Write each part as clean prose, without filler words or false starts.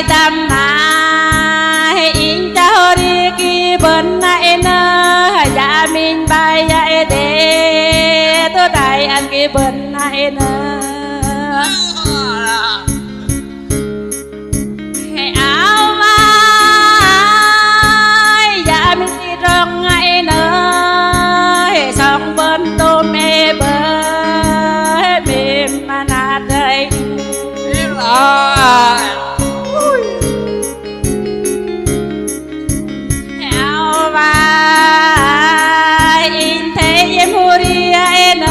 tâm mai in cháu đi kỳ bên này nơ dạ mình bay dạy để tôi đại anh kỳ bên này nơ áo vai dạ mình đi rong ngay nơ sông bên tôm mê bơi mềm mà nạt đây áo vai in thế em huri ai nơ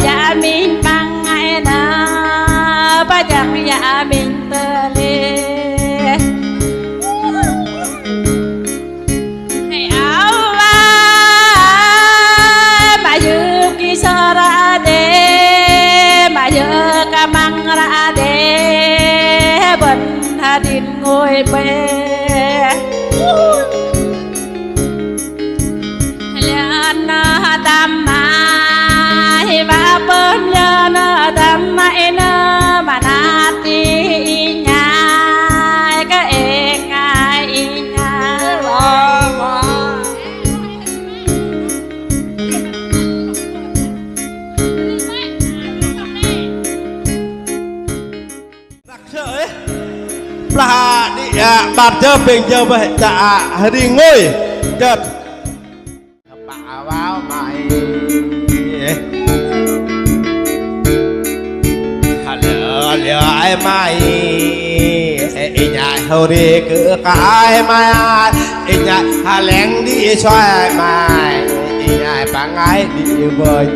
dạ mình bằng ai nơ ba chẳng dạ mình tơ lê áo vai mà dư kỳ sơ ra đê mà dư ca măng ra đê bên hà đình ngồi bê lên tâm mai và bơm lên tâm mai nơ mà nát đi nhai cái em ngay nhai là đi bạt chơi bình chơi vậy dạ đi ngồi chợt bà vào mày lừa lừa ai mày nhà hầu đi cứ cái mày nhà hà lén đi xoay mày nhà bạn gái đi vơi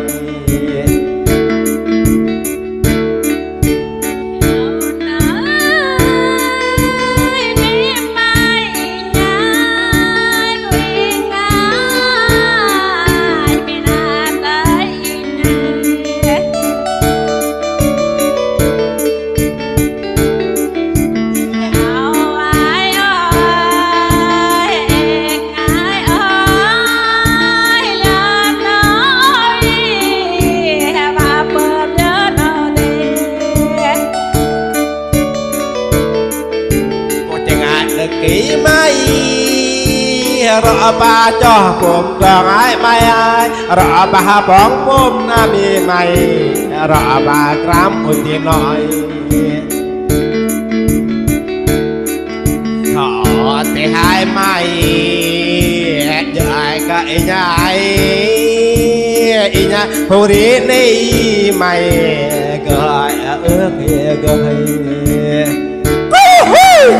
kỹ mai rõ ba cho cùng tròn ai mai ai rõ ba bóng bom na mi mày rõ ba gram một tiếng nói họ thì hai mai dài cái nhà hồ đi này mày gọi ước gọi Hãy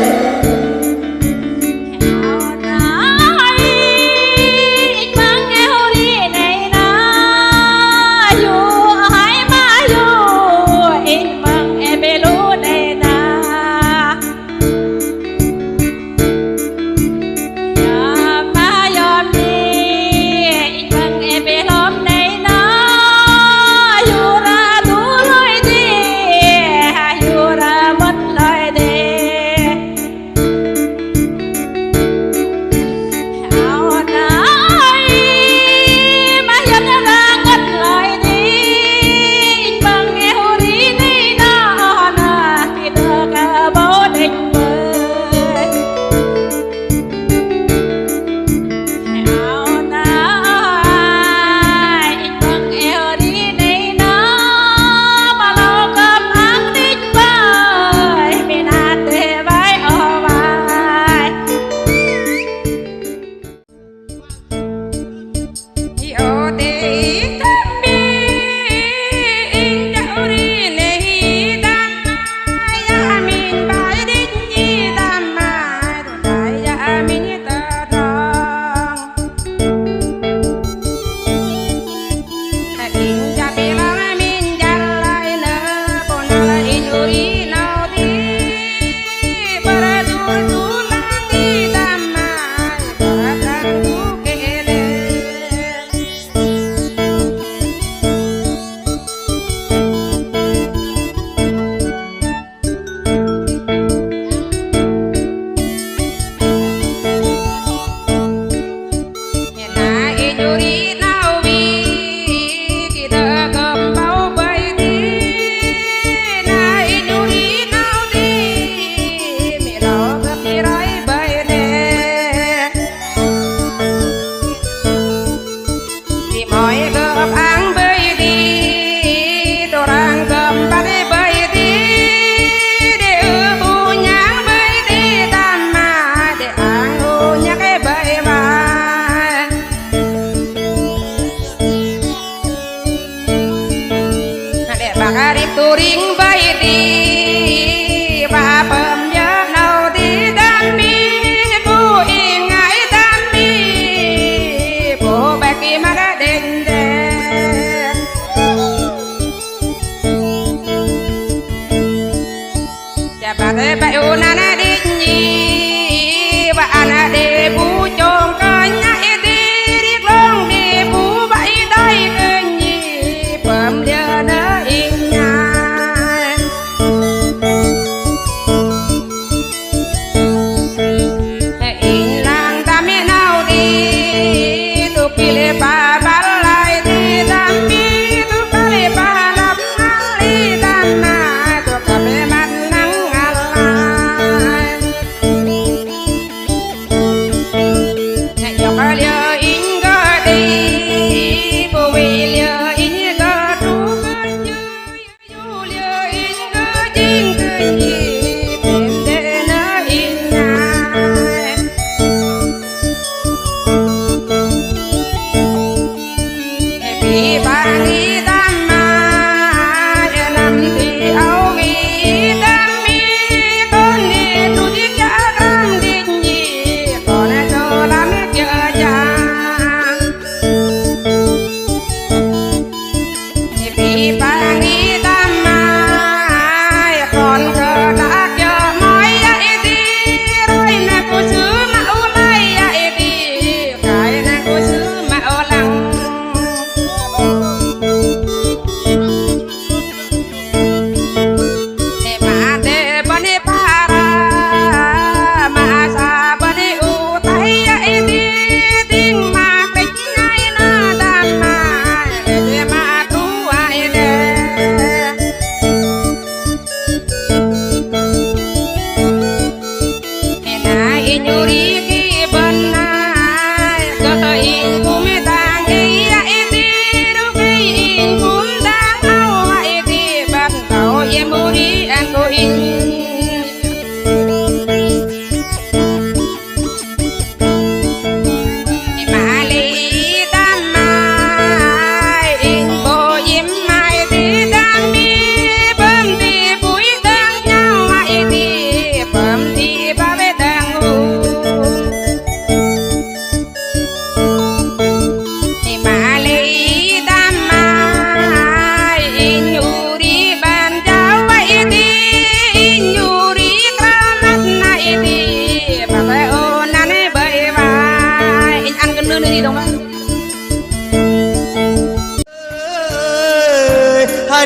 subscribe cọp áng bơi đi đồ ràng cầm bắt bơi đi để ư bu nhang bơi đi tam mà để áng u nhắc bơi mà để bạc đi tu ring bơi đi và bơm nhớ nào đi đam mi cô yên ngại đam mi bố bạc kia mà đã đến đèn chả bà thế bà yêu na đi nhỉ và anh để bú chồng coi nhảy đi đi long đi bú bãi đây cơ nhỉ bơm nhớ nỡ yên nhà ba ba lại đi đam mi tu ca le ba làm ngang đi đam na tu ca be mặt nắng lại ngày dọc lừa in gơ đi bồ vì lừa in gơ tu gơ như lừa in gơ chính cơ gì bên để nỡ in nhà vì bà nghĩ đam mà làm thì áo nghĩ đam mi con đi tu đi cha đam đi nhỉ con cho làm chờ cha vì bà nghĩ đam mà con cơ đã chờ mỏi dậy đi rồi nè cô xứ mạo lay dậy đi cái nè cô xứ mạo lăng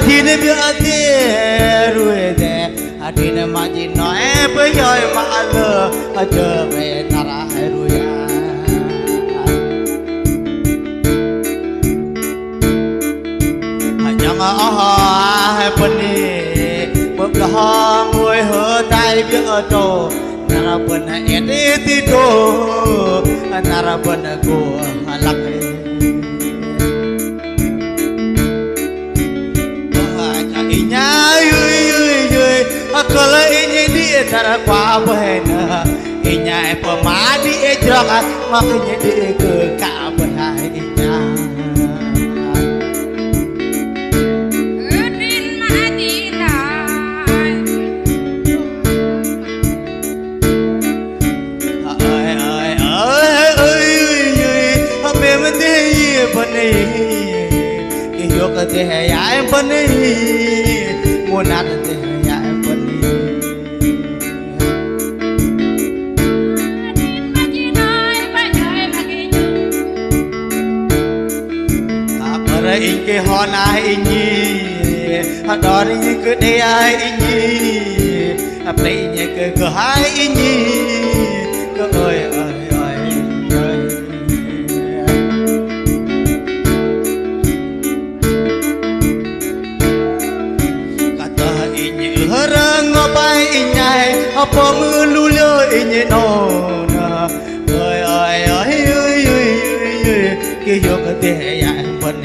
thì nên biết thế rồi thế thì nên mà chỉ nói với rồi mà lỡ trở về ta ra rồi chẳng ở bên đi bước lo ngồi hở tay biết ở chỗ nara bên hết đi tí đồ nara bên của lạc kalau ini dia cara kuaben, inya pemadi ejrak makanya dia ke kaben inya. Udin Madinah. Apa mesti bani? Kiyok teh ya bani, munat teh. In cái họ này in gì đó đi cứ đi ai in gì play nhẹ cứ hai in gì cứ ơi kata in như herang ngopai in nhai apa mưa lu lơ in như nona ơi cái vô cái thế ya bên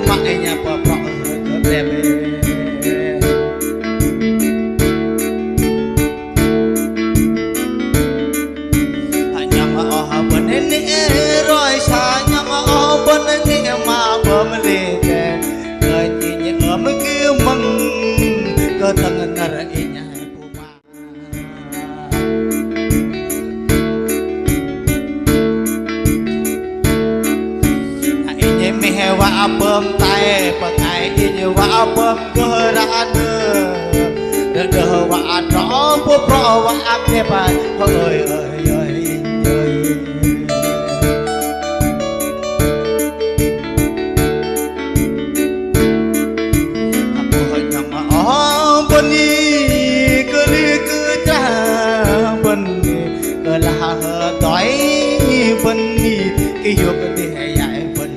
maknya pokok keblebe hanya mau beneni roi sanya mau beneni ma bemelite nyanyi kia meng ke tangan inya puma wa bơm tay và tay như wa bơm cơ ra nơ đờ wa rõ bố pro wa áp thế bà ơi ơi ơi ơi bố nhầm ở bên đi cứ cha bên cơ là đói bên đi cái dục thì hay dạy bên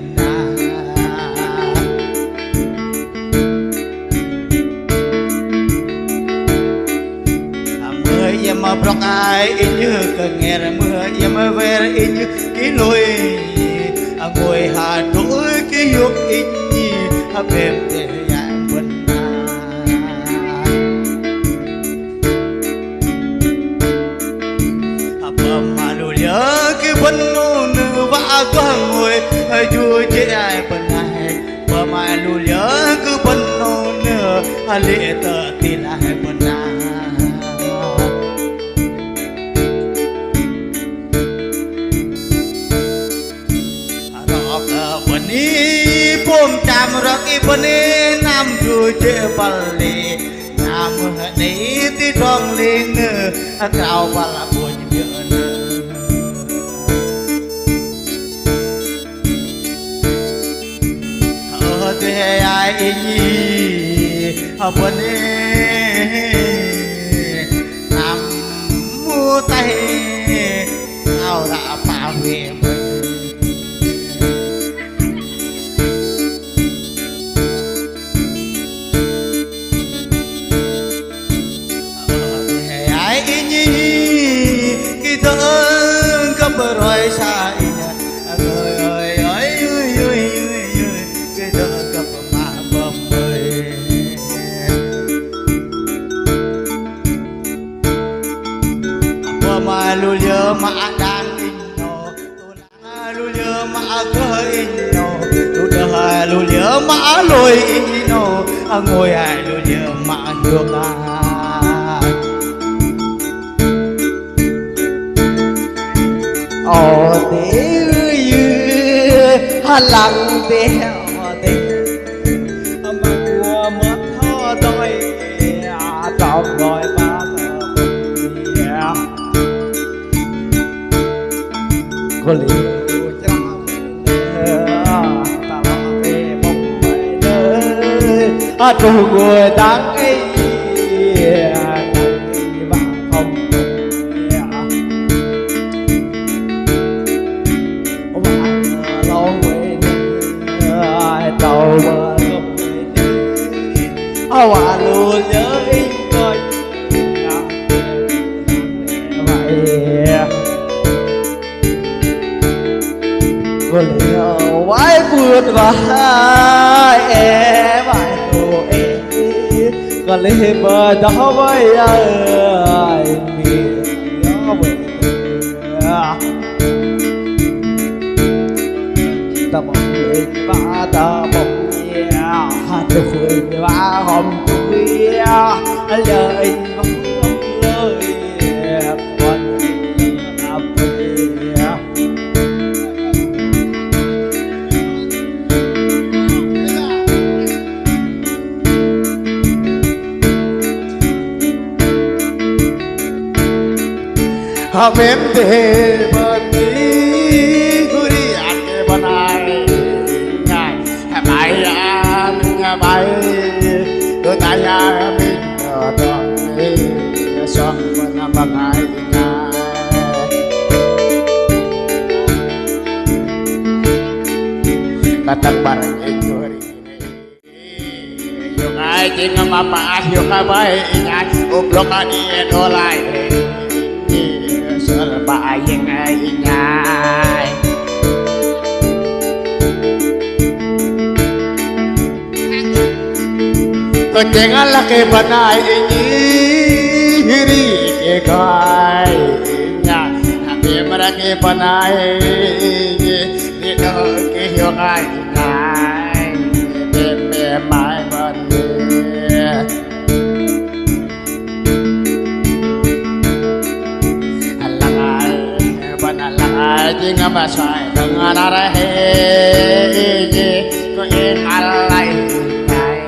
mà bọc ai như cơ nghe ra mưa mà về như cái lối ngồi hà đôi cái dục như bềm để dạy quân bơm mà đủ nhớ cái quân nữ vã có ngồi vui chết ai quân này bơm mà đủ nhớ cứ quân nữ lệ tờ thì lại quân này pom cham roki bani nam ju che balli nam ni ti dong ling kau bala buj bian te ai ni bani nam mu tai kau ra pa we rồi xa ơi ơi ơi ơi cái đó gặp mà bom ơi mà lu nhớ mà đang in nô lu nhớ mà cơ in nô lu nhớ mà lôi in nô ngồi ai lu nhớ mà được lặng theo tình mà mùa mất thơ đôi trọn gọi ba có liều trong ta lo về bóng mây nơi trù người đáng ấy và không tàu mà hòa luôn nhớ in coi vậy có liều quái vượt vai em ai cô em có liều bờ đó với ai miền gió về ta mong lên ba ta mong nhà tôi ba hôm tôi lời mong lời con làm mến thế bên đi cứ đi ăn cái bên ai ngày bài mình bài đôi tay mình đón đi xong bên bên ai ngày datang bareng itu yung ay tinggal mama yung kabay ingat ublok ani dolay ba yang ingat jangan laki panai ini hiri ke kai nya nabi meraki panai ni do ke hiu kai nai be mai ban Jinga basai dengan arah ko in alai nai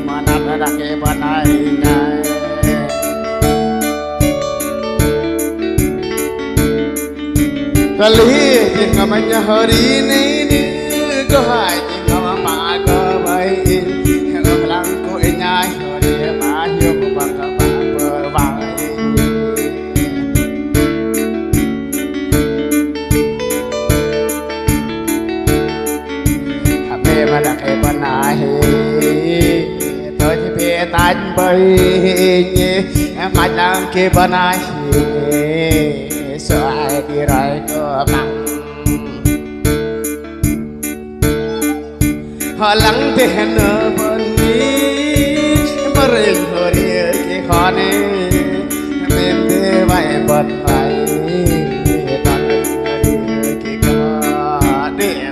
mana ada ke banai nai kali jinga manya hari ni ko hai jinga ma ko bai ko lang ko inyai hari ma hiu ko bang ka ba bai mà là cái bên này tôi chỉ biết tách bay em mà làm cái bên này sợ ai đi rồi có bằng họ lắng thì hẹn ở bên đi mà rình hồi đi cái khó này mềm thế vậy bên này toàn đi cái khó để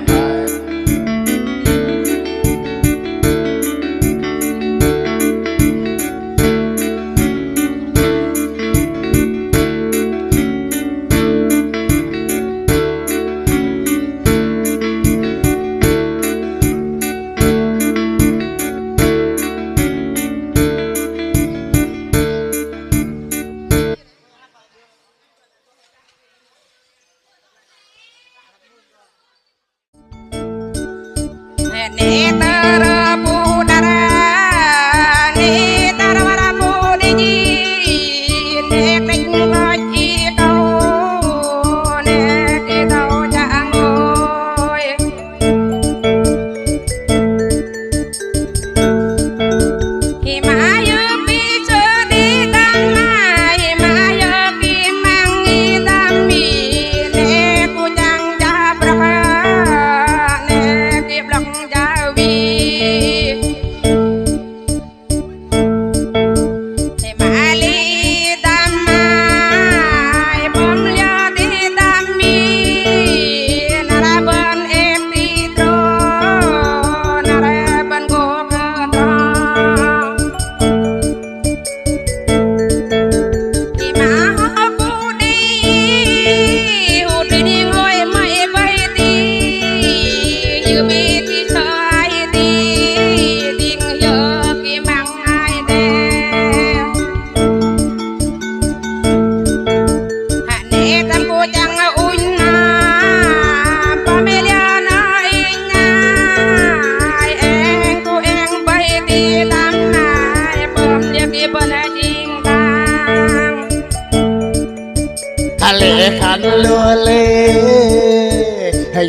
khăn lúa lê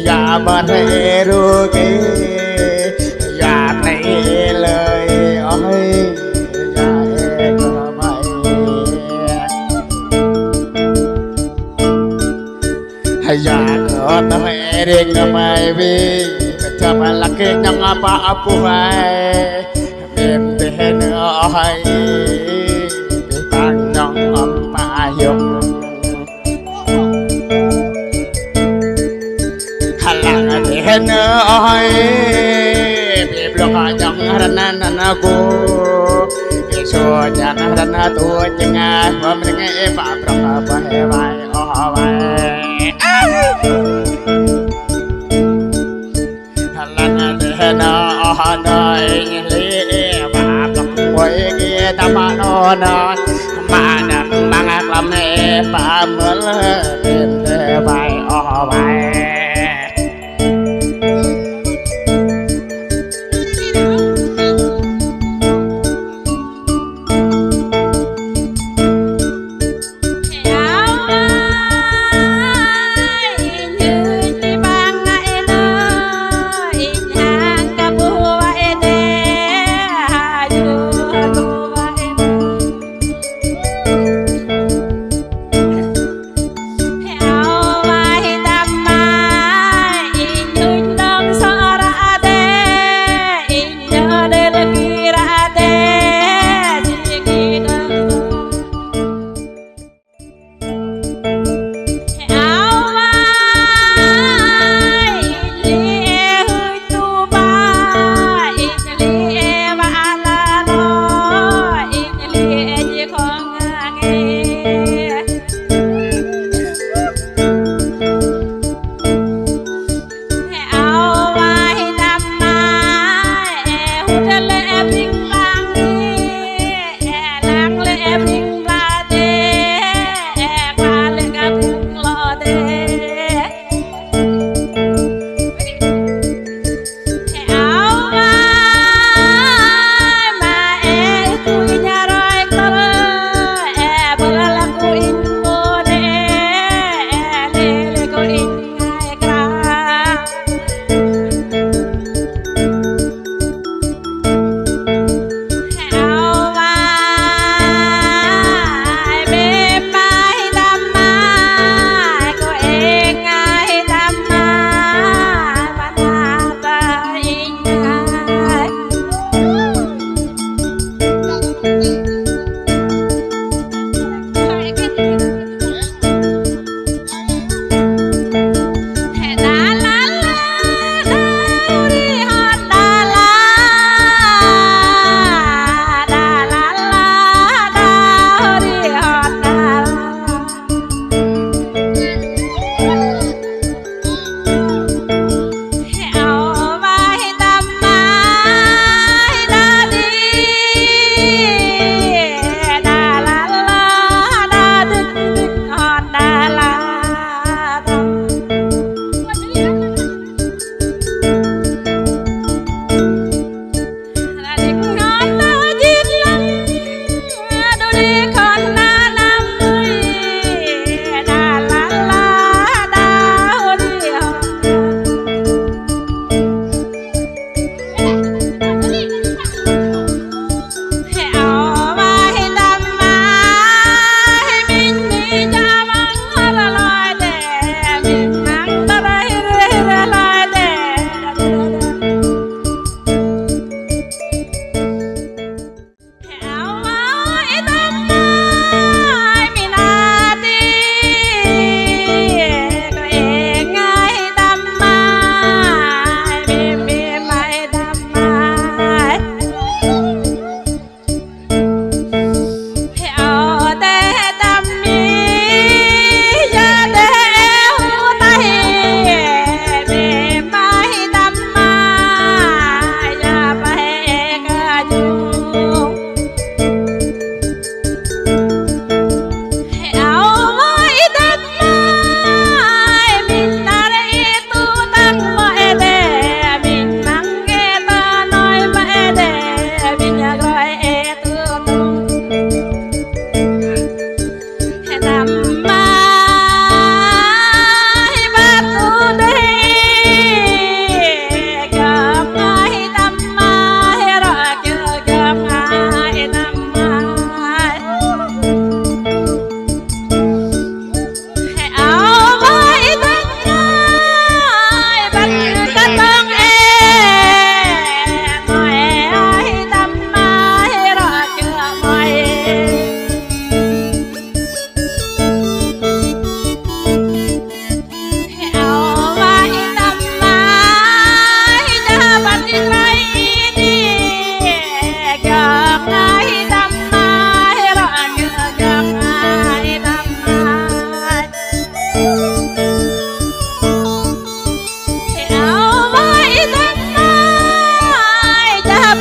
ya bên ru kê ya này lời ơi ya có mày ya có tay riêng mày vì cho mà là cái nhang apa apa vậy em thế nữa hay tăng nhang apa dùng hên ơi bị block trong rana aku so jangan rana tu jangan pemenang apa berapa hebat oh baik halangan hên oh noi li ba quay kia tamano non mana mangat lam pa mel hebat oh baik Hãy subscribe cho kênh Ghiền Mì Gõ để không bỏ lỡ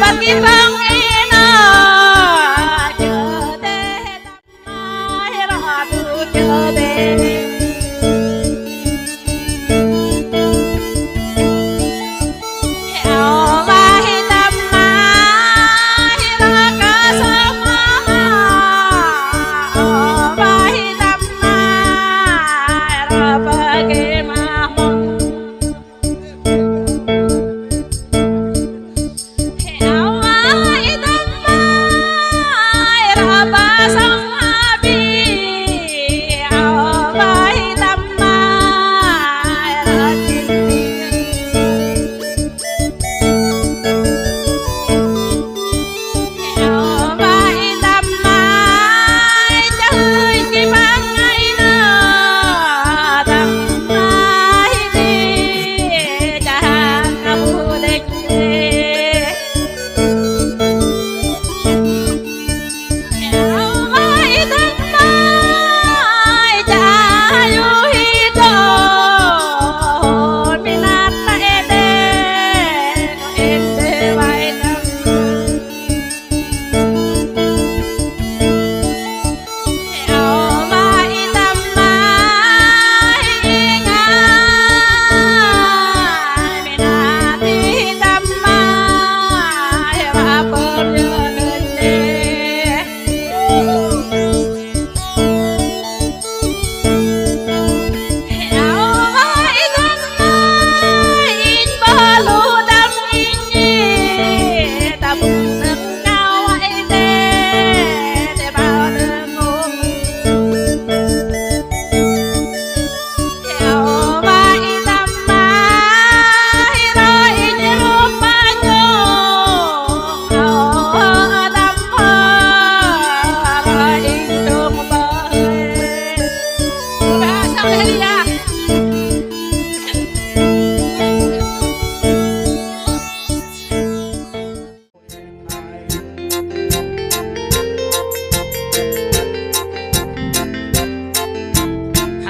pergi bang ina jode damai ratu jode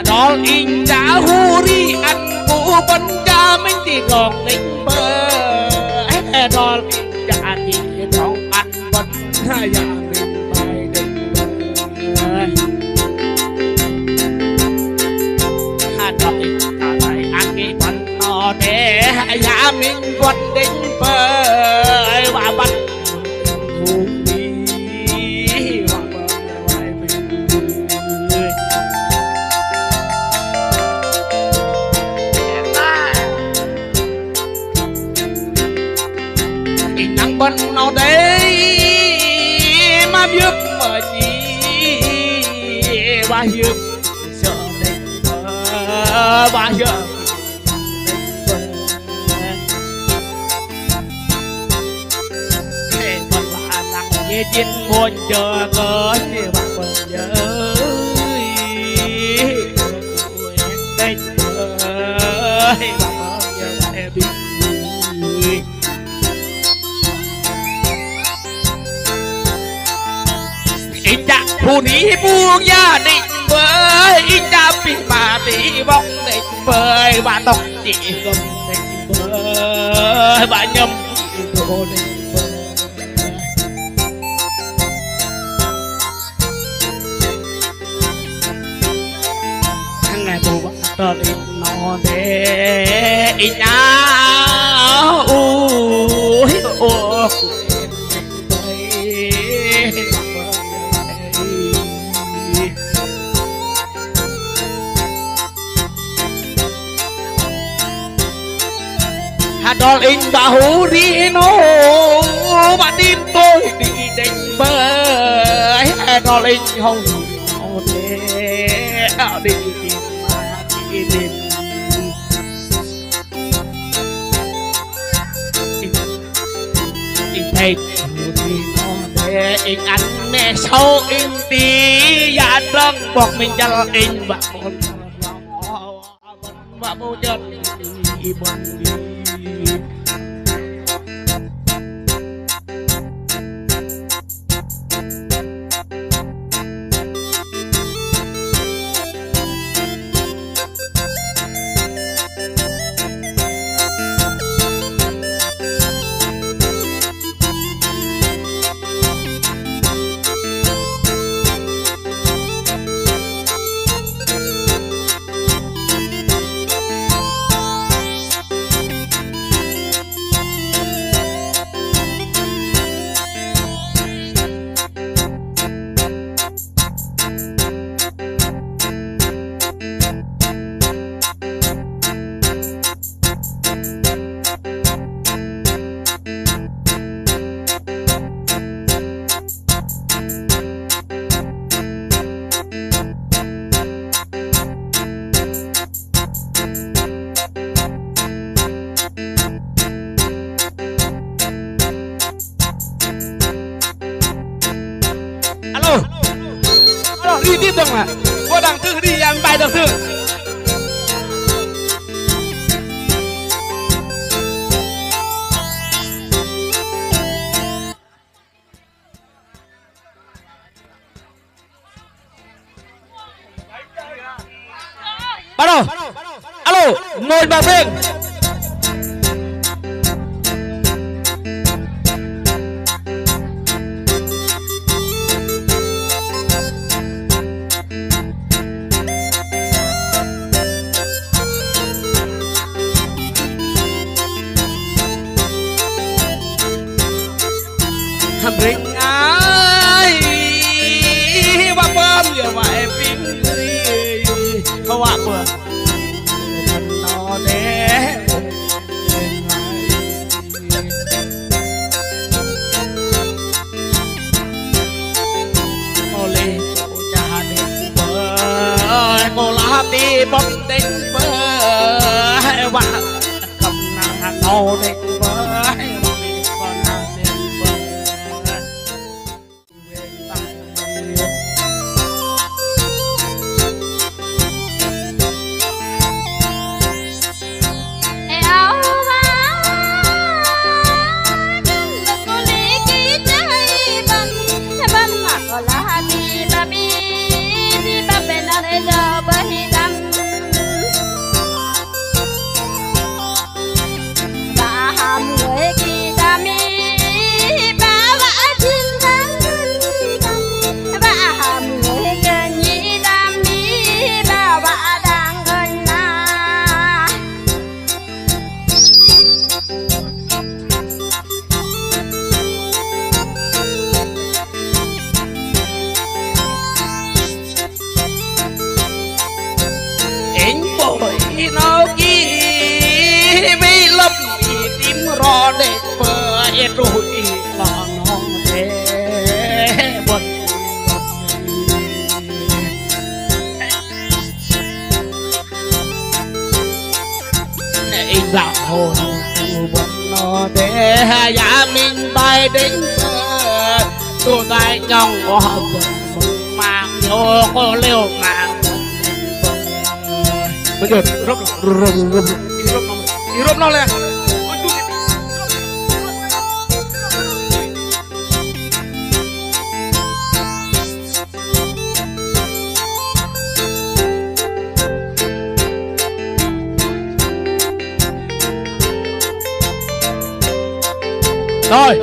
Đòn in đã hu đi ăn cụ bấn cha mình thì còn định bơ đòn in đã thì còn ăn bấn hai nhà mình bài định bơ đòn in đã phải ăn cái bấn nó để nhà mình vẫn định bơ và bắt thú đi và bơ ngoài mình nắng bần nào đấy mà biết mà gì ba hiệp sợ định bờ ba hiệp để còn bà nặng như trên muôn chờ có thì bà bờ nhớ đây bà bờ nhớ em biếtผู้นี้ผู้ย่าđịnh với cha bị bà bị bóng định với bà tóc chỉ gầm định với bà nhầm đồ định với ngày bố bà tớ định nó để ít nhau đòn in bà hú đi nó bà tim tôi đi định bơi đòn in không thể đi tìm mà đi tìm in thầy đi nó để in ăn mẹ sâu in tí dạ răng bọn mình cho in bà con bà bố chân đi bận đi tiếp được mà cô đằng thư đi em bài được thư bắt đầu alo một bài phim Bring ai ba bom giờ vậy phim gì không ạ vừa nó để cô lên cô cha đến bờ cô lá đi bom đến bờ và cầm nàng ngô đến bờ nó kia bị lấp bị tim rò để bờ rồi là nó thế bật này vào hồn bật nó thế giá mình bay đến bờ tôi tay trong có mang vô có liều mạng Betul, Irob nol ya. Rồi.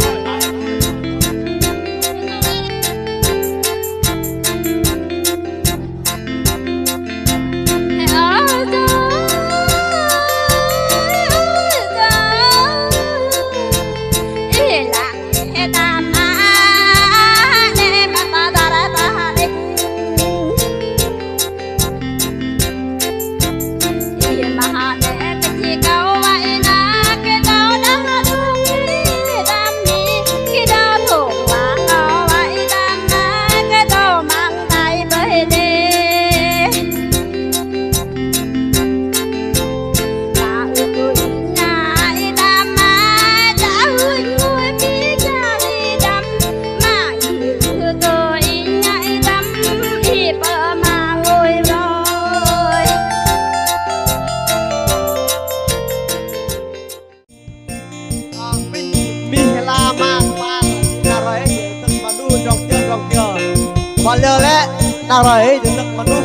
Mà lơ lẽ nào rồi thì lực mà đúng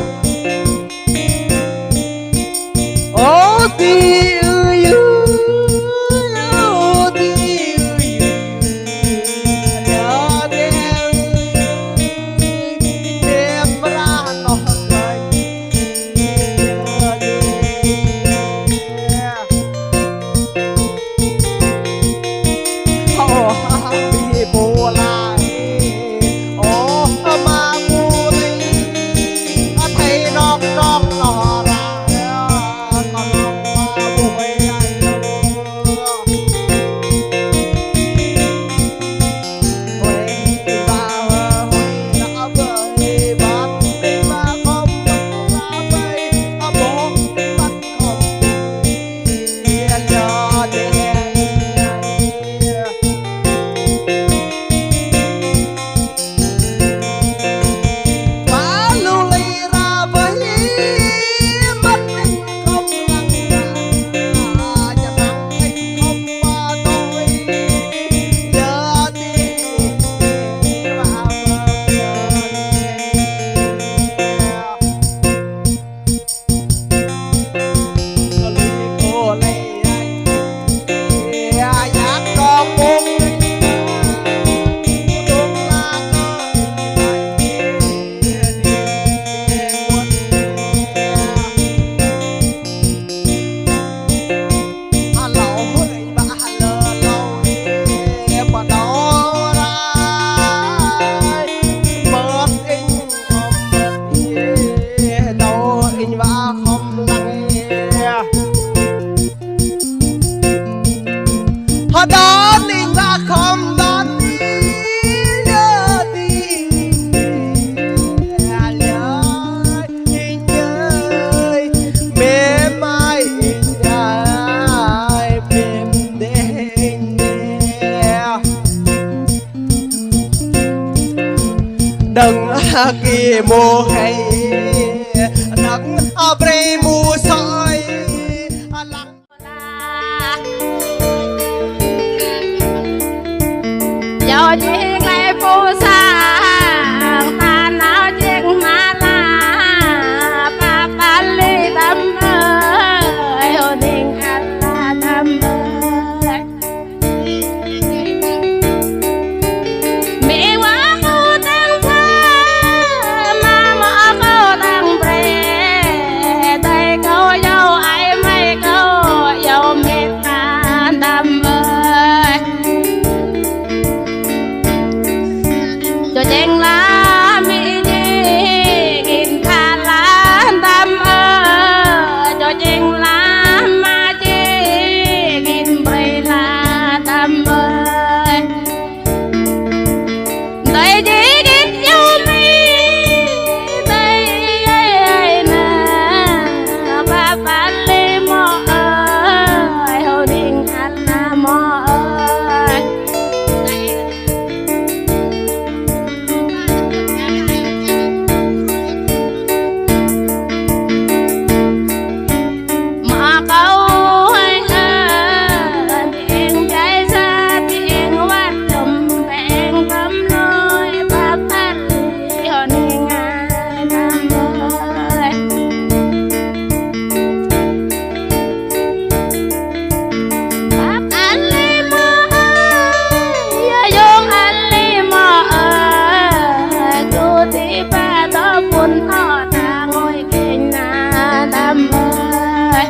ô ti ơi ô ti nhớ đêm ra nó cười bị bùa lại ô mà đừng kỳ mùa hay đừng bề mùa soi giờ chuyện lại phù sa ta nào chuyện mà là ba ly tâm ơi hồ đình anh là tâm ơi mẹ quá cô tăng pha mà mở cô tăng bề tay câu dâu ai mấy câu dâu mẹ ta tâm ơi cho chén lá mi đi nghìn tha lá tâm ơi cho chén lá ma chi nghìn bầy lá tâm ơi đây chỉ nghìn yêu mi đây nè ba lê mò ơi hồ đình anh là mò ơi mà câu hay ơi tiếng trái ra tiếng quát trầm bèn cấm lối ba phát hồn ngài nam ơi bác anh li mơ ơi dung anh li mơ ơi cô tí ba đó buồn họ ta ngồi kinh na nam ơi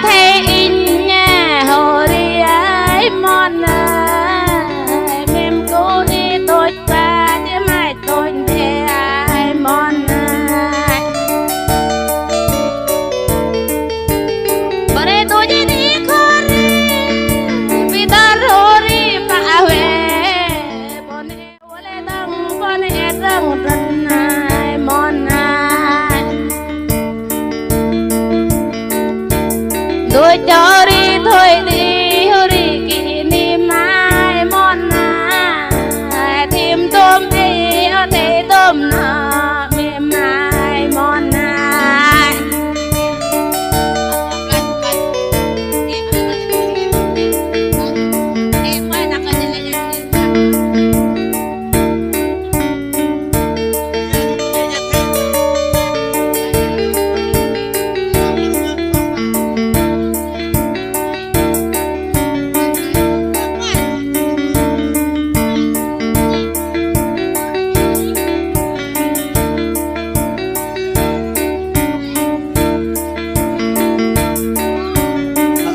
thấy in nha hồ đi ấy mon ơi mềm cô đi tôi ba chứ mai tôi để ai mon ơi bữa nay tôi chỉ đi khơi vì ta rồi đi bà về bọn em lấy đằng bọn em răng răng ai mon ai đôi cho đi thôi đi kỷ niệm ai món ai thêm tôm ấy thế tôm nọ mềm ai món ai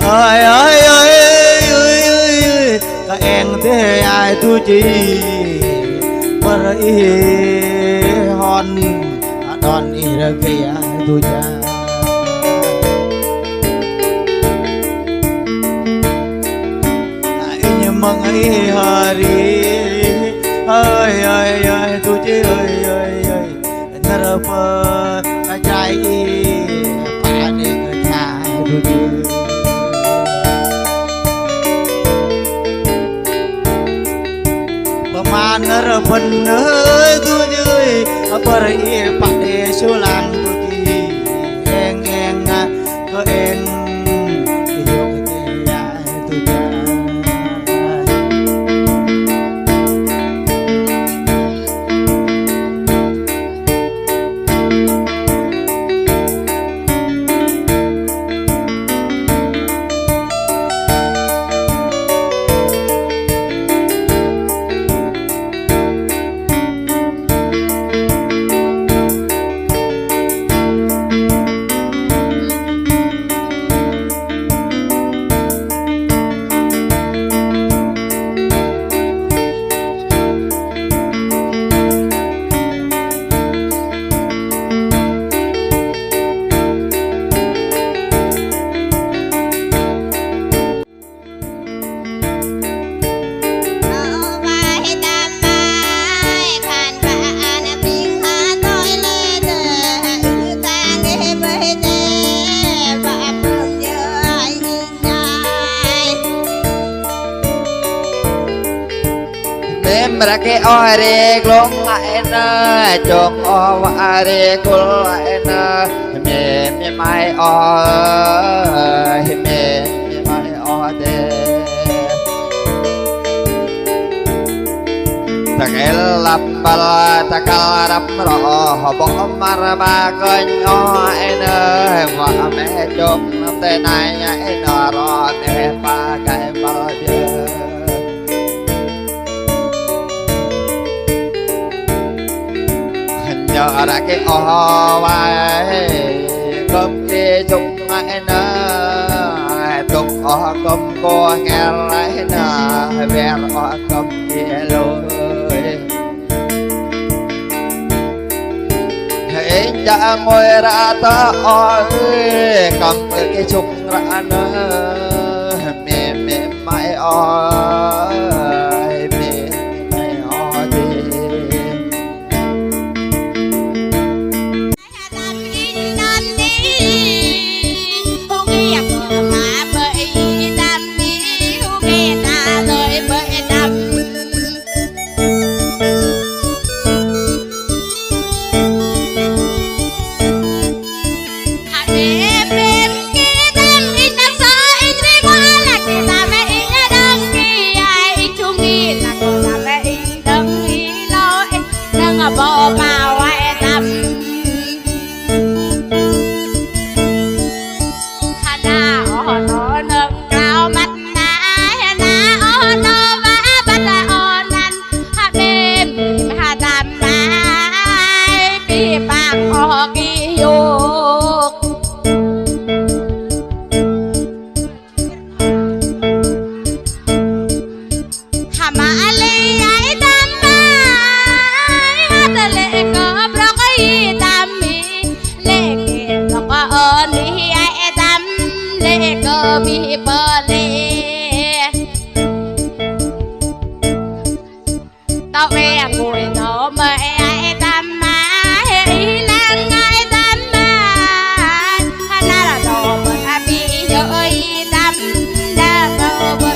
ơi ơi ơi ơi ơi các em thế ai tu chi bờ y hòn đòn y ra kia tu cha nhưng mong ấy hari ơi ơi ơi tu chi ơi ơi ơi nợ phơ cái trái phải để cái trái tu chi man nở bần ơi tu chơi bờ ý bạc để số làng tu chi en có en yêu cái tu cha ra cái oi đi glong lại nè chồng o đi cul lại nè mẹ mai o mẹ mai o de ta cái lap bala ta cái lap ro bỏ mar ba con oi nè mà mẹ chồng tê này nhảy nọ ro mẹ ba cái bao giờ nhớ ra cái o vai cơm kia chung ai nè chung o cơm cô nghe lại nè về o cơm kia lối hãy cha ngồi ra ta oi cầm cái chung ra nè mẹ mãi oi mẹ mãi oi đi bỏ vào ai tâm hana ở nó nâng cao mắt na hana ở nó vã bắt lại ở năn ha đêm ha đam mai bị bạc ở kỳ dục ha mà lấy ai đam lệ có bọc ấy tâm lệ kia có ơn đi ai tâm lệ có bị bờ lệ tao mẹ ngồi nó mẹ ai tâm mà ý lang ai tâm mà na là đồ mà bị dội tâm đã có bờ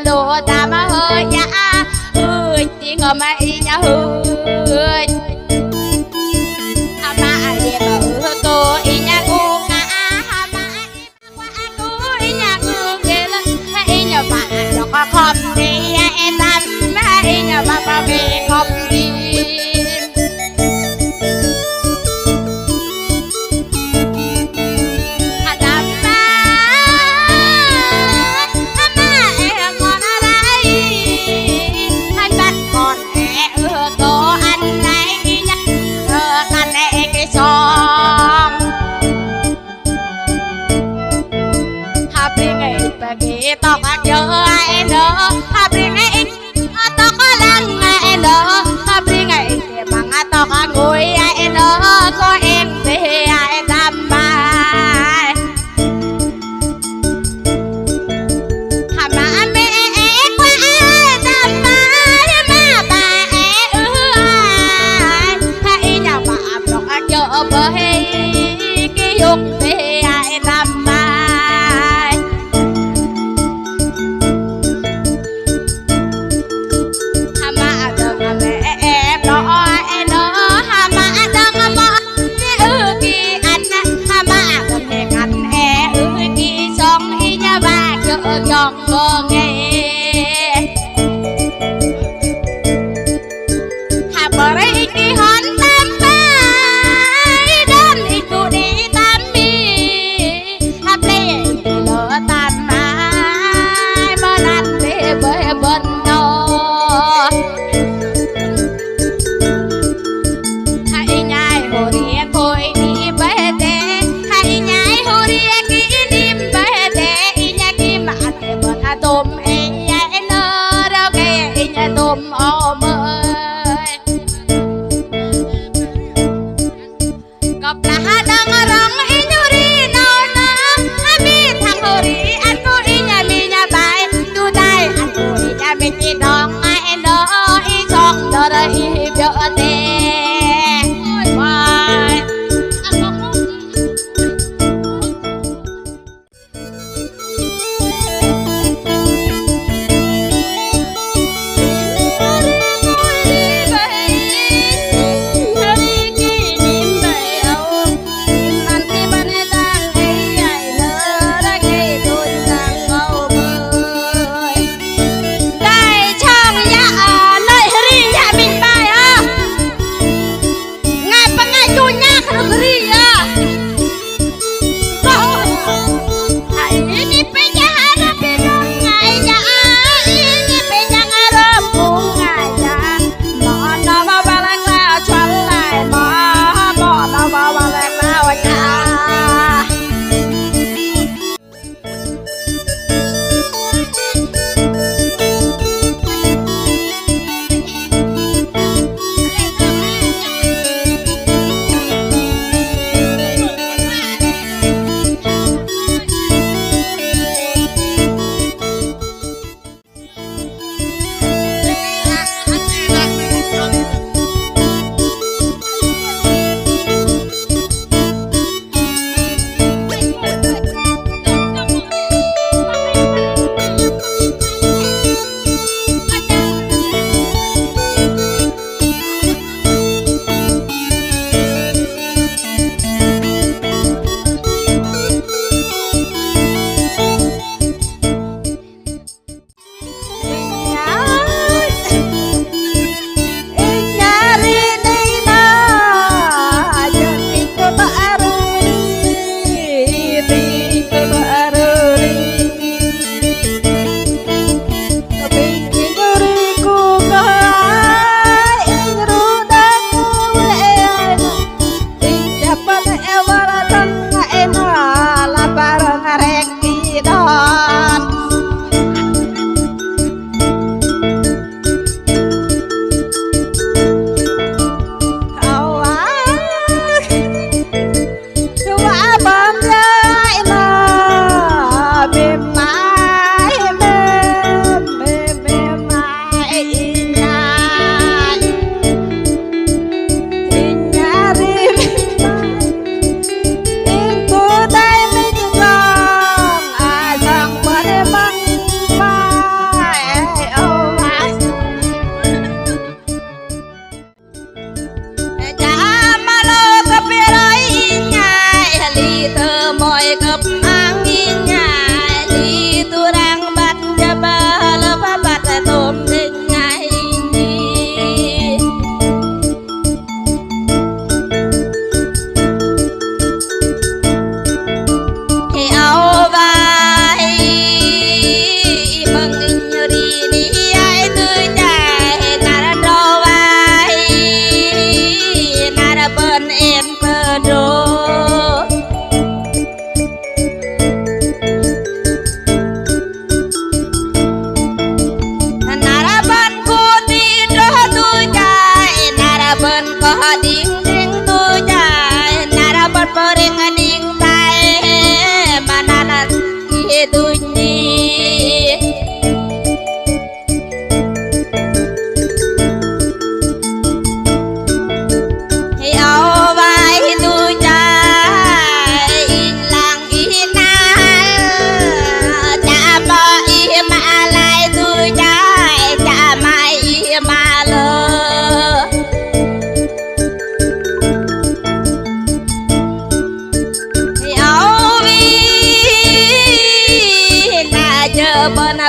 lô ta mà hơi ya ơi chỉ ngờ mày ya ơi ama dia bờ cô inya cô ngã ama qua cô inya cô ghê lên inya bạn cho qua không đi em tâm inya ba về không đi con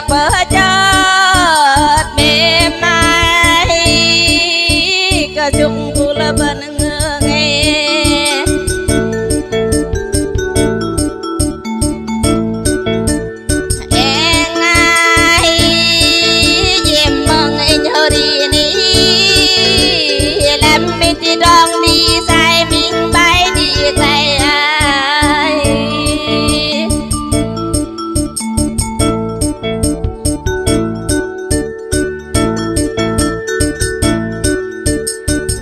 bờ chợt mềm mại cả chung cu là bên ngơ nghe em ai dèm mong anh hơ đi ní làm mình chỉ đong đi sai mình bay đi sai ai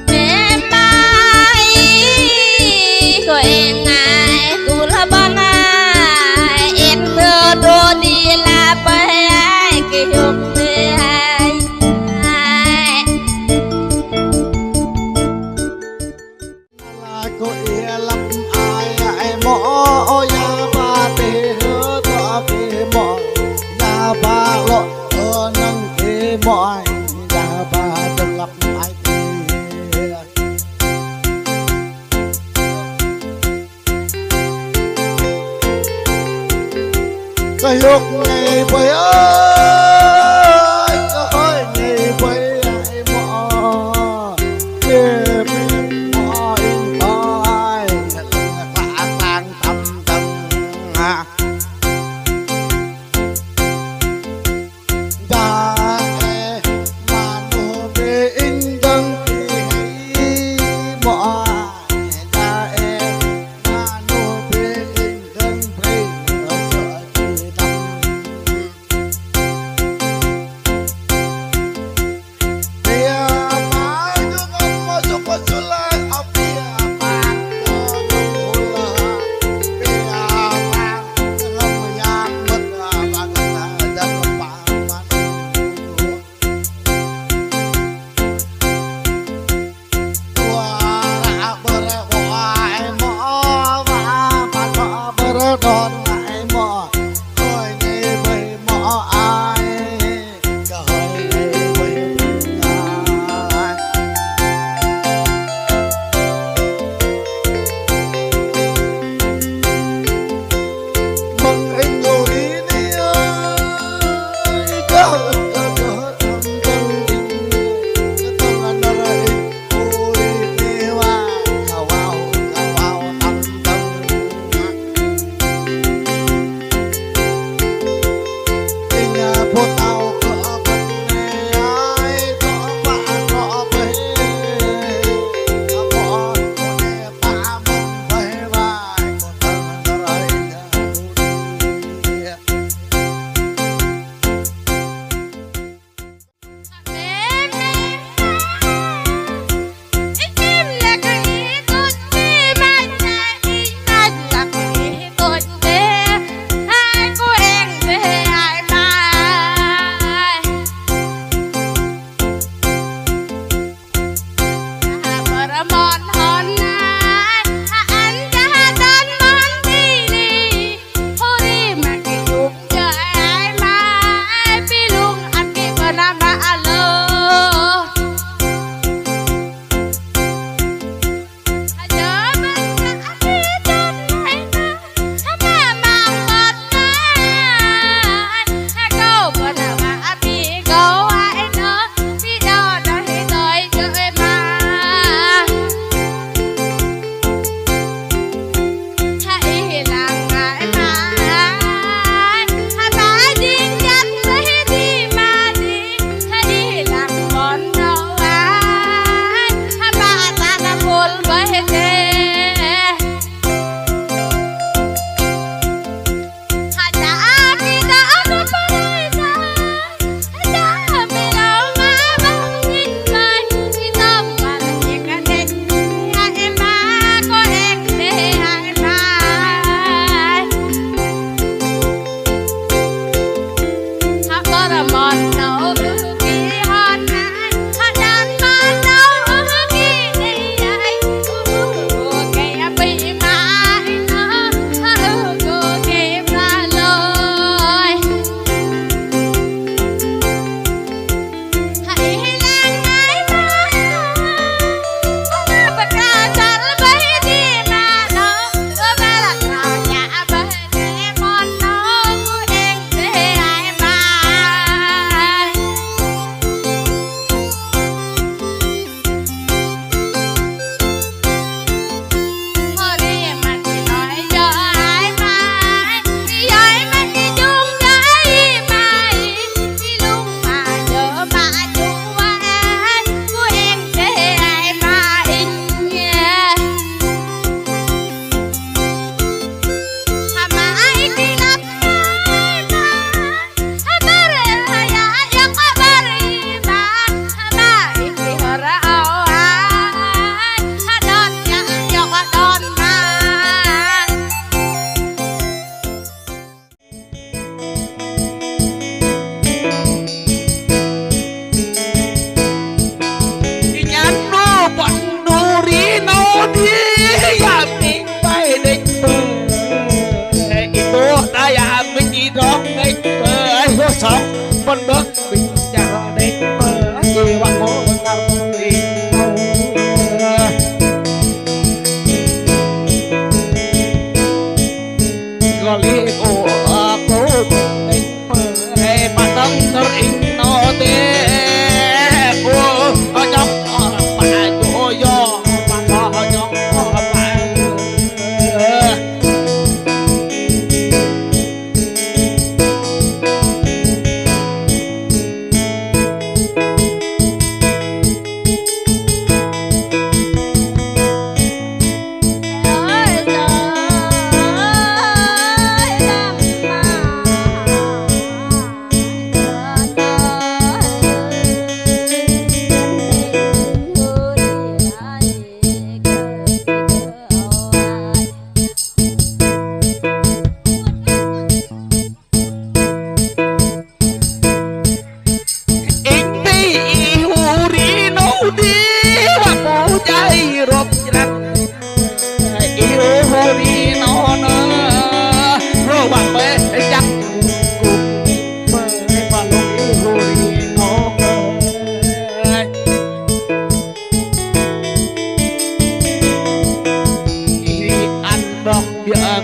mẹ mai của em ai cũng là bon ai em thơ đô đi là bởi ai cái hùng ai là cô ia lắm ai mỏ ya ba tê hứa có cái mỏ ya ba lộ nâng cái mỏi ya ba đừng lắm ai cái lúc ngày bơi ơi cái ngày bơi ai mỏ mềm mỏi mỏi lạ tang tâm tâm ha đã mà nô bê in đăng thì hay mỏi đã mà nô bê in đăng thì sợ thì tâm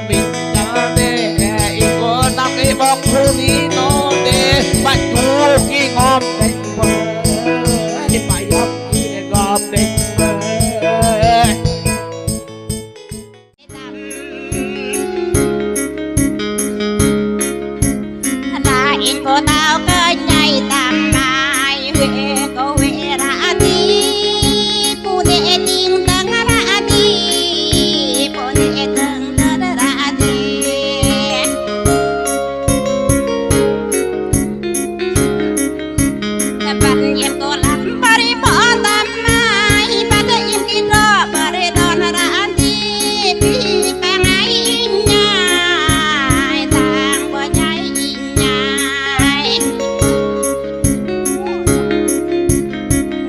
mình cho đê ý có nằm cái bọc khu ní nó đê bạn chú khi ngòm đánh vợ phải học khi ngòm đánh vợ là in cô tao cơ nhảy tạm mai huệ cô huệ ra đi cô để tiếng tăng ra đi cô để tăng ra đi bạn em cô làm bari bỏ tạm mai bạn em đi đó bari đón ra đi vì bạn ấy nhai tang qua nhai nhai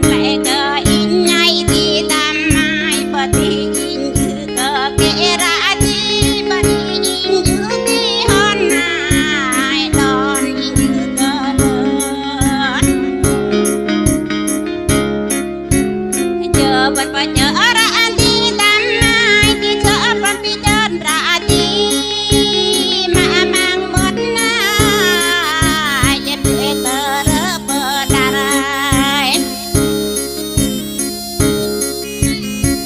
lại cơ in nhai đi tam mai bờ đi in như cơ kê ra đi bờ đi in như đi hòn nai đòn in như cơ lớn chờ bật bật nhớ ra đi tam mai đi chờ bật đi chân ra đi mà mang mất na chết để tơ rơ bờ đài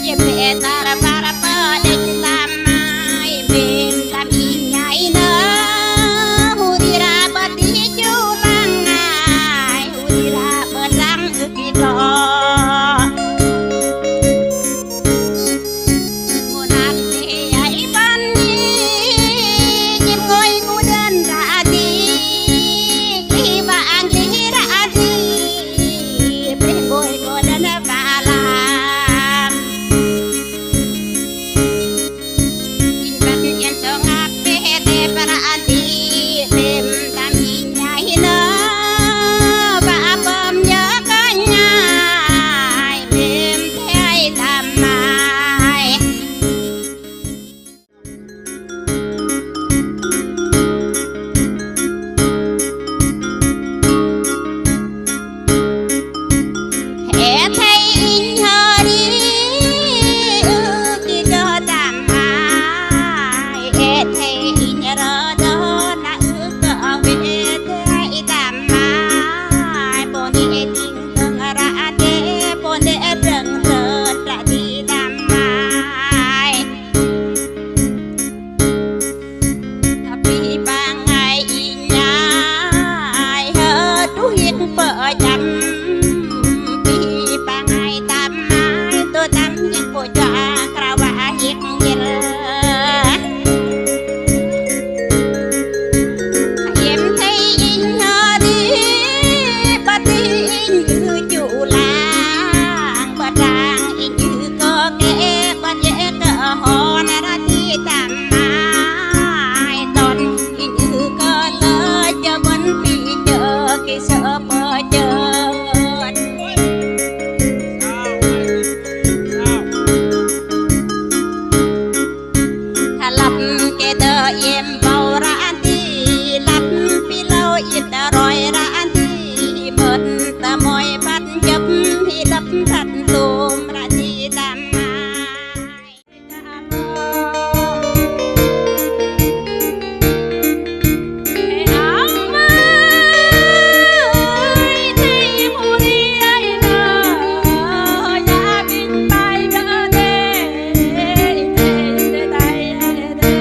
chết để ta ra bờ đánh tam mai bên tam in nhảy nơ hu đi ra bờ đi chu lang ngài hu đi ra bờ răng ư kỳ đó một hạt thì ấy ban chim ngồi cô đơn ra đi khi bạn đi ra đi bên ngồi cô đơn và làm in bạn yên cho ngạc bê tê ra đi đêm tam in nhảy nơ và bơm nhớ cả nhai đêm thấy tam mai hễ thấy in hơ đi khi cơ tam mai hễ thấy in rơ đó là cơ về thấy tam mai bồn đi tình thương ra đê bồn để rừng rợt ra đi tam mai tapi bang ngày in nhai hơ tu hiền vợ chăm vì bang ngày tam mai tôi tam những cô cha krao và hiền hiền em thấy in hơ đi bắt đi in như chủ làng bắt đang in như cơ kê bắt dễ cỡ hòn ra đi tam mai đòn in như cơ tơ cho vẫn bị chờ khi sợ bờ chờ thà lập kê tơ em vào ra đi lập pi lâu yên ta rồi ra đi bật ta mỏi bắt chấp thì đập thật tùm ra đi tam mai áo ơi thấy mùa đi ai nơ nhà bên bay đỡ đê đê tay đê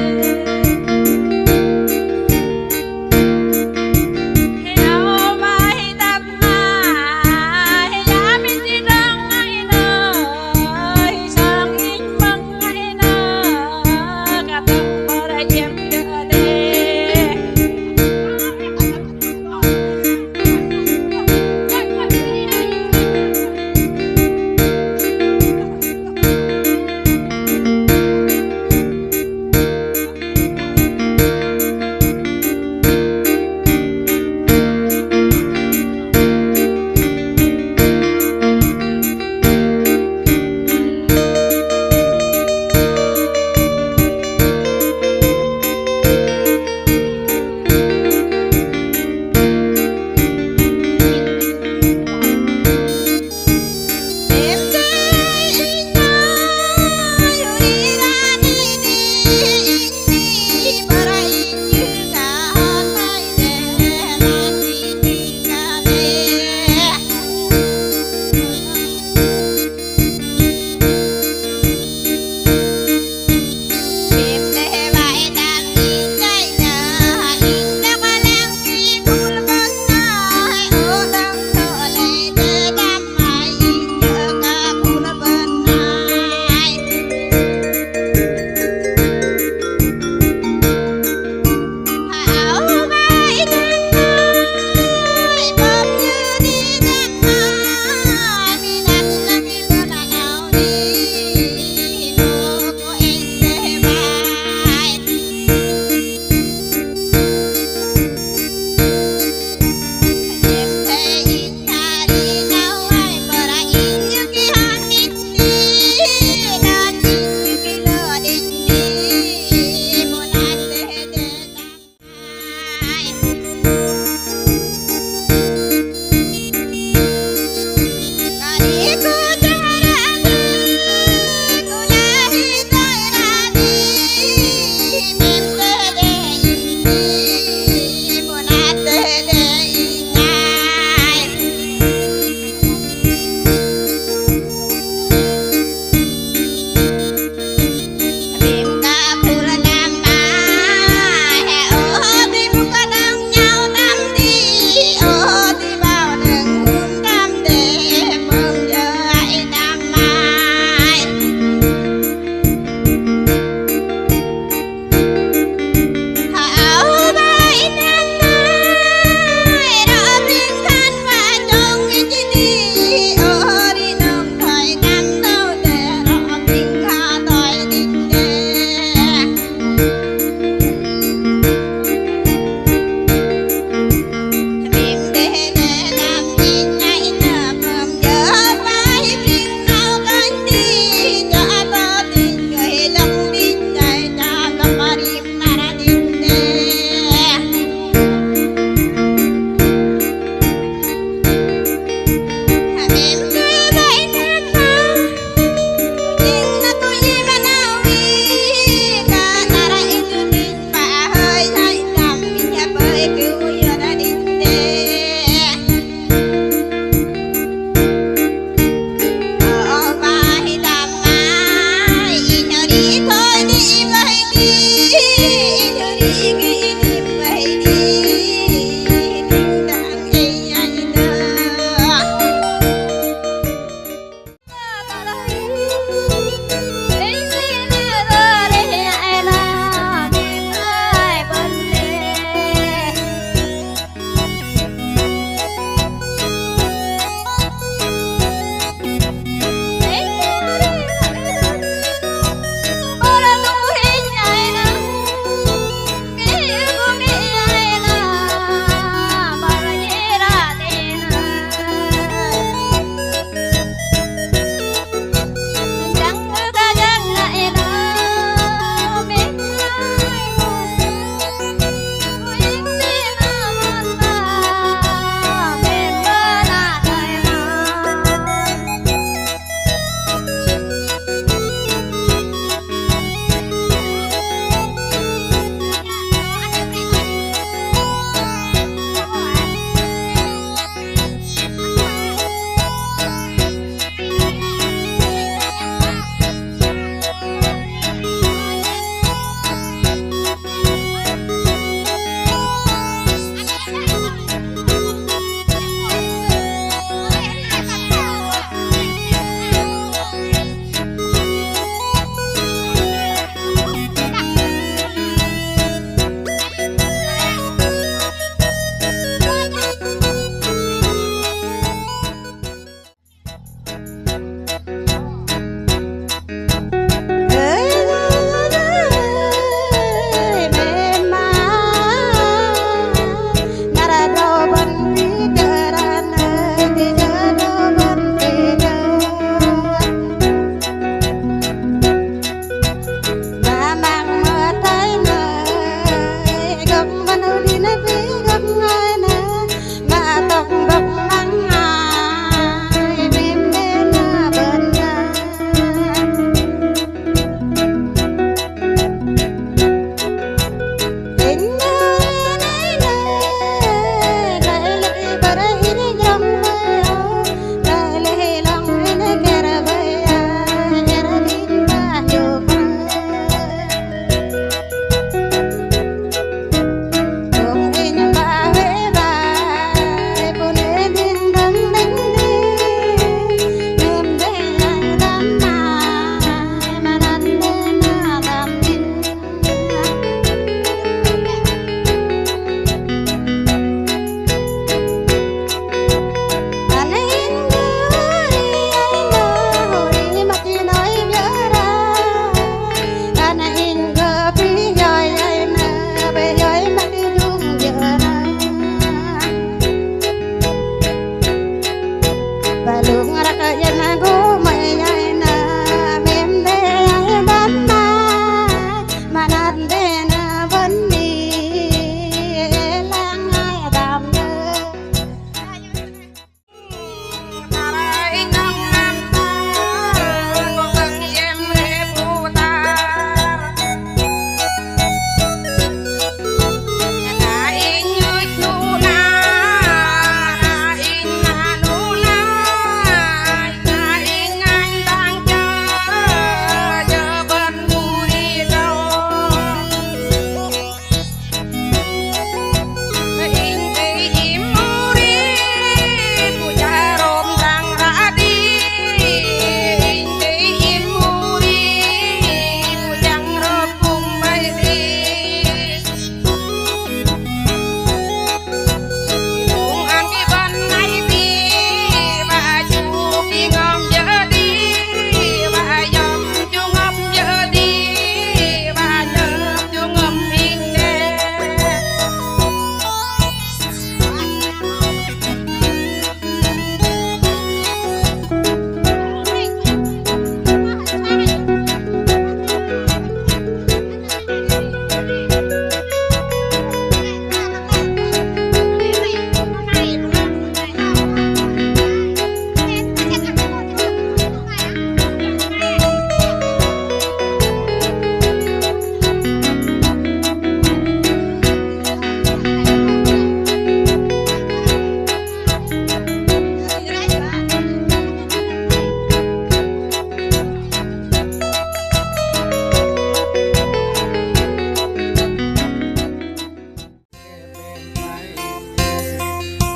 เ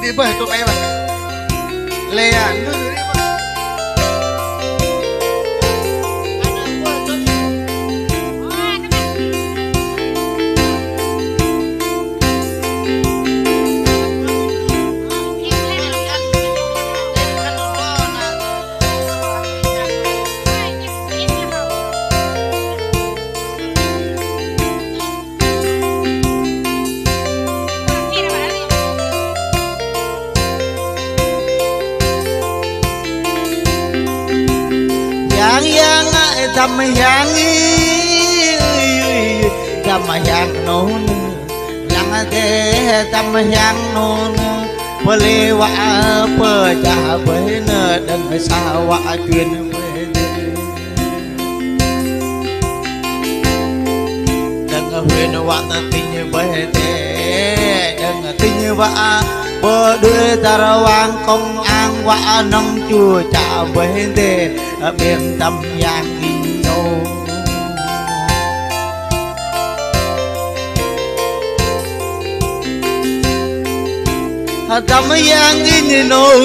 đi bởi tụi bay vậy lê à đưa đi thầm yang thầm yang nôn lăng thế thầm yang nôn bơ lê wa bơ cha bơ nơ đừng xa wa truyền đừng huyền wa tình bơ thế đừng tình wa bơ đưa ta wang công an wa nông chùa cha bơ thế miền tâm yang tâm yang in nỗi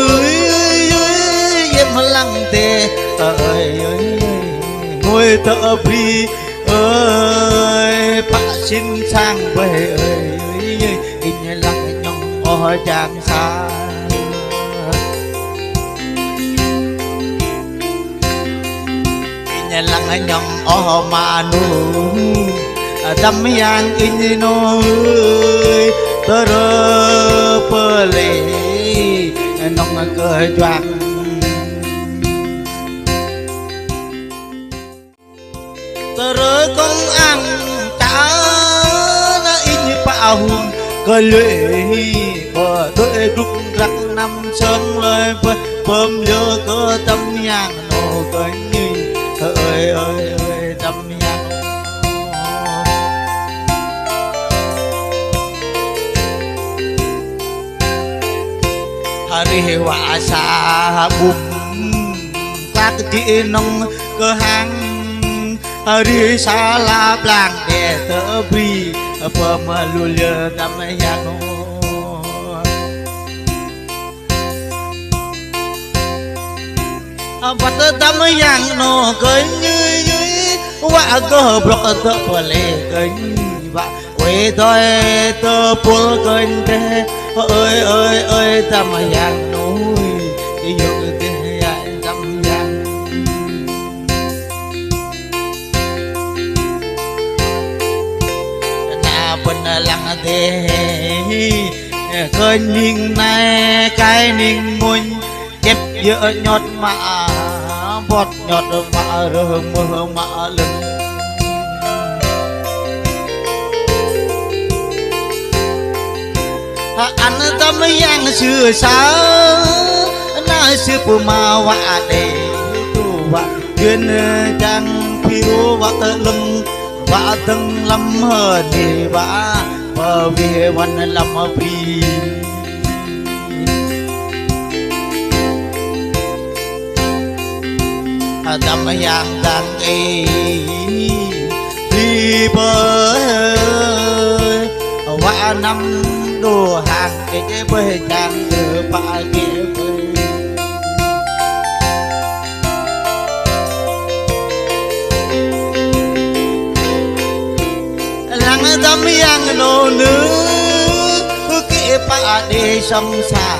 em lăng tê ơi ngồi tợ pri ơi bác xin sang về ơi in lăng nhong ở chàng xa in lăng nhong ở mà nu tâm yang in nỗi tơ rơ bơ lê nông cơ choang tơ rơ công ăn ta na in bao hùng cơ lệ bờ đôi đúc rắc năm sơn lời bơm nhớ cơ tâm nhang nô cơ như ơi ơi ơi tâm nhang hari wa sa bum các chị nông cơ hàng hari sa la blang để tơ bi phơm lùa tâm yang bắt tâm yang no cơ như wa cơ bọc tơ lệ cơ và quê tôi tơ pul cơ thế ơi ơi ơi tâm yang núi yêu cái tâm yang na bên lăng thế khơi nhìn này cái ninh muôn chép giữa nhọt mà bọt nhọt mà rơ mưa mà lưng anh tâm yang xưa xa na xưa phù ma wa để tu wa duyên trang phiêu wa tơ lưng wa từng lâm hờ đi wa bờ vềวันlâm phi tâm yang đang đi bờ wa năm đồ hàng cái bơi trang từ ba kia bơi lăng tâm yang nô nữ cái ba đi sông xa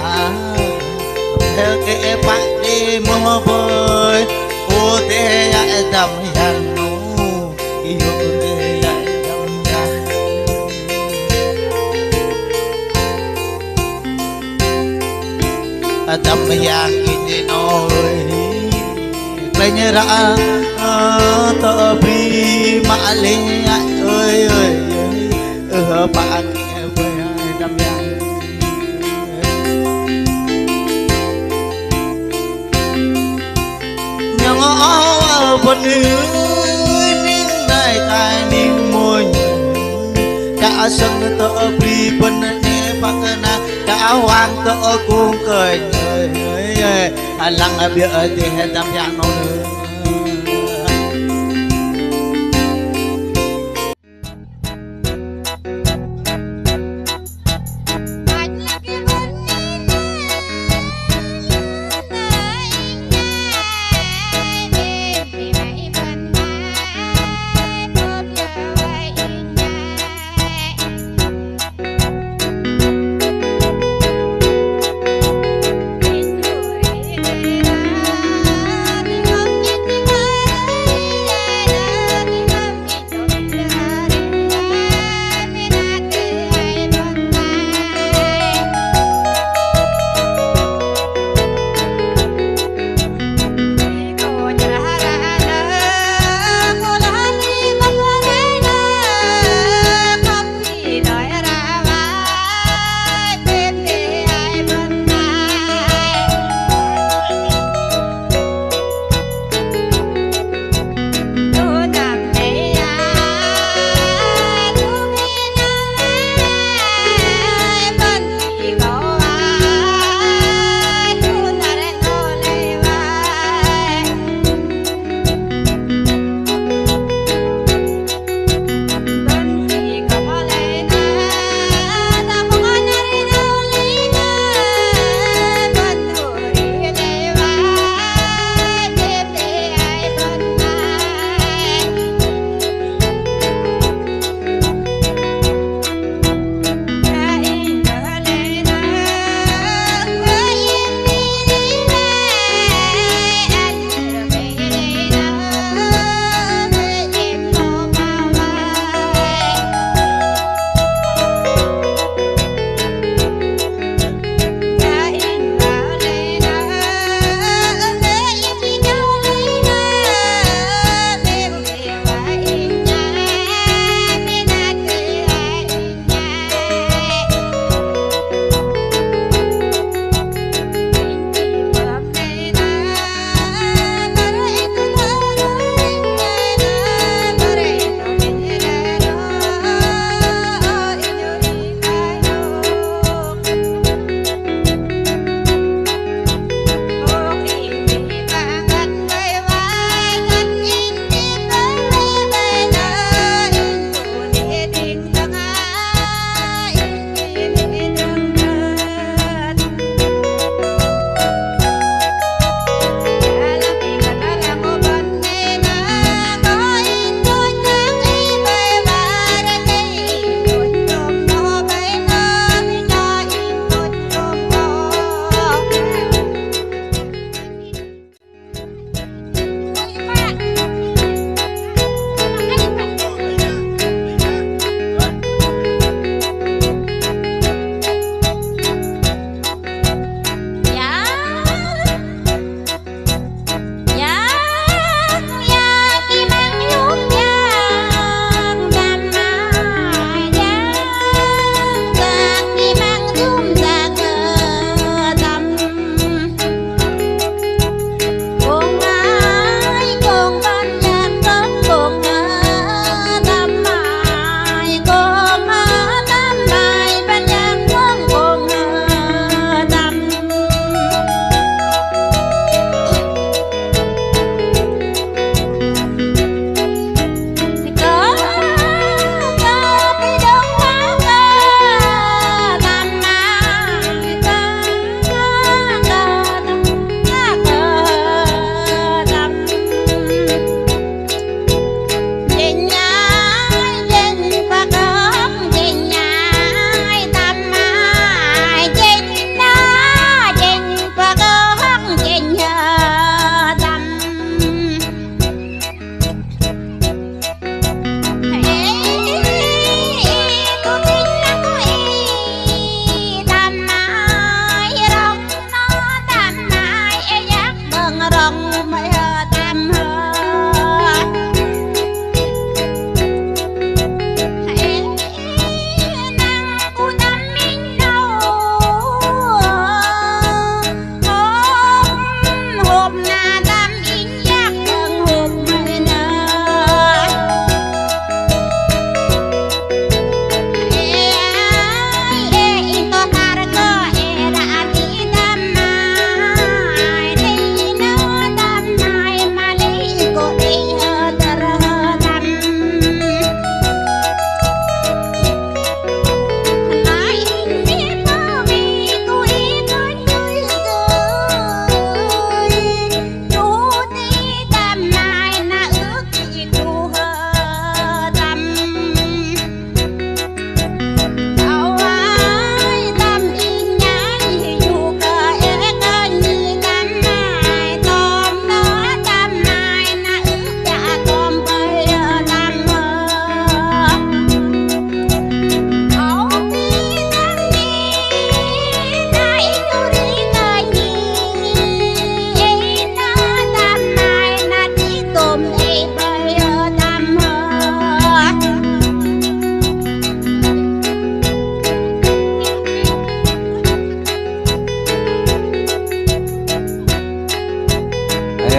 theo cái ba đi mưa bơi ô thế ai tâm yang nô yêu tâm yang in nôi bên ra tơ bi mã linh ơi ơi ở ba kia với tâm yang nhang ở bên ninh đại tai ninh môi cả sân tơ bi bên nè bạc na cả hoàng tơ cuồng cười lăng bia thì tâm yang nô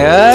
เอ้ย